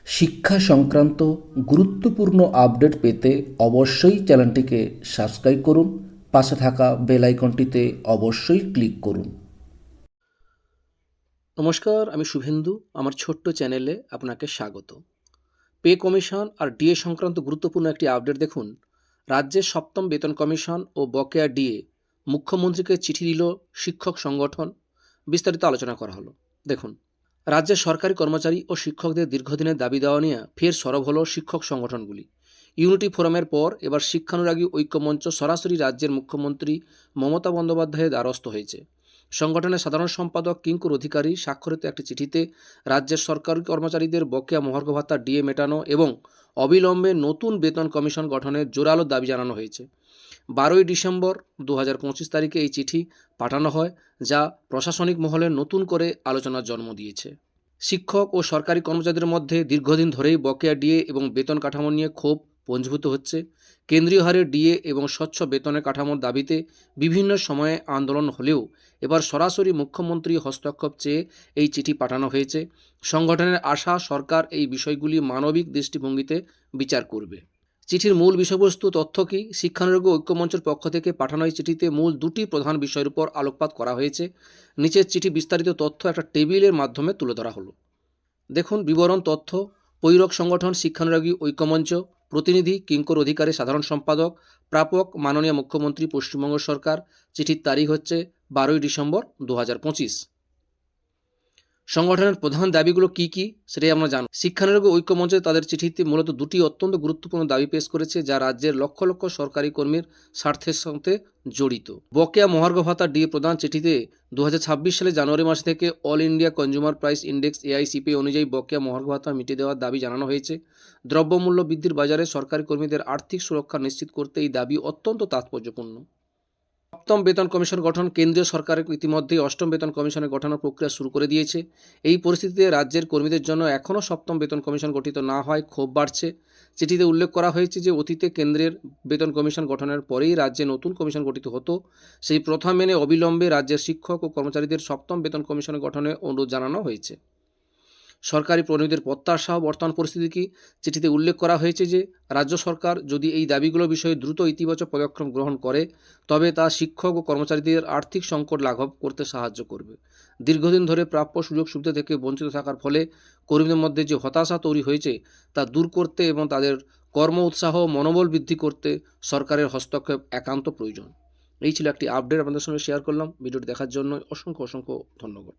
শিক্ষা সংক্রান্ত গুরুত্বপূর্ণ আপডেট পেতে অবশ্যই চ্যানেলটিকে সাবস্ক্রাইব করুন। পাশে থাকা বেল আইকনটিতে অবশ্যই ক্লিক করুন। নমস্কার, আমি শুভেন্দু। আমার ছোট্ট চ্যানেলে আপনাকে স্বাগত। পে কমিশন আর ডিএ সংক্রান্ত গুরুত্বপূর্ণ একটি আপডেট দেখুন। রাজ্যের সপ্তম বেতন কমিশন ও বকেয়া ডিএ মুখ্যমন্ত্রীকে চিঠি দিল শিক্ষক সংগঠন। বিস্তারিত আলোচনা করা হলো। দেখুন, রাজ্যের সরকারি কর্মচারী ও শিক্ষকদের দীর্ঘদিনের দাবি দেওয়া নিয়ে ফের সরব হলো শিক্ষক সংগঠনগুলি। ইউনিটি ফোরামের পর এবার শিক্ষানুরাগী ঐক্যমঞ্চ সরাসরি রাজ্যের মুখ্যমন্ত্রী মমতা বন্দ্যোপাধ্যায়ের দ্বারস্থ হয়েছে। সংগঠনের সাধারণ সম্পাদক কিঙ্কুর অধিকারী স্বাক্ষরিত একটি চিঠিতে রাজ্যের সরকারি কর্মচারীদের বকেয়া মহার্ঘ ভাতা ডিএ মেটানো এবং অবিলম্বে নতুন বেতন কমিশন গঠনের জোরালো দাবি জানানো হয়েছে। 12 ডিসেম্বর 2025 তারিখে এই চিঠি পাঠানো হয়, যা প্রশাসনিক মহলে নতুন করে আলোচনার জন্ম দিয়েছে। শিক্ষক ও সরকারি কর্মচারীদের মধ্যে দীর্ঘদিন ধরেই বকেয়া ডিএ এবং বেতন কাঠামো নিয়ে ক্ষোভ পুঞ্জীভূত হচ্ছে। কেন্দ্রীয় হারে ডিএ এবং স্বচ্ছ বেতনের কাঠামোর দাবিতে বিভিন্ন সময়ে আন্দোলন হলেও এবার সরাসরি মুখ্যমন্ত্রী হস্তক্ষেপ চেয়ে এই চিঠি পাঠানো হয়েছে। সংগঠনের আশা, সরকার এই বিষয়গুলি মানবিক দৃষ্টিভঙ্গিতে বিচার করবে। চিঠির মূল বিষয়বস্তু তথ্য কী? শিক্ষানুরাগী ঐক্যমঞ্চের পক্ষ থেকে পাঠানো এই চিঠিতে মূল দুটি প্রধান বিষয়ের উপর আলোকপাত করা হয়েছে। নিচের চিঠি বিস্তারিত তথ্য একটা টেবিলের মাধ্যমে তুলে ধরা হলো। দেখুন বিবরণ তথ্য। পৈরক সংগঠন শিক্ষানুরাগী ঐক্যমঞ্চ, প্রতিনিধি কিঙ্কর অধিকারী সাধারণ সম্পাদক, প্রাপক মাননীয় মুখ্যমন্ত্রী পশ্চিমবঙ্গ সরকার। চিঠির তারিখ হচ্ছে 12 ডিসেম্বর 2025। সংগঠনের প্রধান দাবিগুলো কি কি সেটাই আমরা জানি। শিক্ষানুরাগী ঐক্যমঞ্চে তাদের চিঠিতে মূলত দুটি অত্যন্ত গুরুত্বপূর্ণ দাবি পেশ করেছে, যা রাজ্যের লক্ষ লক্ষ সরকারি কর্মীর স্বার্থের সাথে জড়িত। বকেয়া মহার্ঘ ভাতা ডিএ প্রদান চিঠিতে 2026 সালে জানুয়ারি মাস থেকে all India consumer price index AICP অনুযায়ী বকেয়া মহার্ঘ ভাতা মিটিয়ে দেওয়ার দাবি জানানো হয়েছে। দ্রব্যমূল্য বৃদ্ধির বাজারে সরকারি কর্মীদের আর্থিক সুরক্ষা নিশ্চিত করতে এই দাবি অত্যন্ত তাৎপর্যপূর্ণ। সপ্তম বেতন কমিশন গঠন। কেন্দ্রীয় সরকার ইতিমধ্যেই অষ্টম বেতন কমিশনের গঠনের প্রক্রিয়া শুরু করে দিয়েছে। এই পরিস্থিতিতে রাজ্যের কর্মীদের জন্য এখনও সপ্তম বেতন কমিশন গঠিত না হয় ক্ষোভ বাড়ছে। চিঠিতে উল্লেখ করা হয়েছে যে অতীতে কেন্দ্রের বেতন কমিশন গঠনের পরেই রাজ্যে নতুন কমিশন গঠিত হতো। সেই প্রথা মেনে অবিলম্বে রাজ্যের শিক্ষক ও কর্মচারীদের সপ্তম বেতন কমিশন গঠনের অনুরোধ জানানো হয়েছে। সরকারি প্রতিনিধিদের প্রত্যাশা ও বর্তমান পরিস্থিতি কি? চিঠিতে উল্লেখ করা হয়েছে যে রাজ্য সরকার যদি এই দাবিগুলো বিষয়ে দ্রুত ইতিবাচক পদক্ষেপ গ্রহণ করে, তবে তা শিক্ষক ও কর্মচারীদের আর্থিক সংকট লাঘব করতে সাহায্য করবে। দীর্ঘদিন ধরে প্রাপ্য সুযোগ সুবিধা থেকে বঞ্চিত থাকার ফলে কর্মীদের মধ্যে যে হতাশা তৈরি হয়েছে তা দূর করতে এবং তাদের কর্ম উৎসাহ ও মনোবল বৃদ্ধি করতে সরকারের হস্তক্ষেপ একান্ত প্রয়োজন। এই ছিল একটি আপডেট আপনাদের সঙ্গে শেয়ার করলাম। ভিডিওটি দেখার জন্য অসংখ্য অসংখ্য ধন্যবাদ।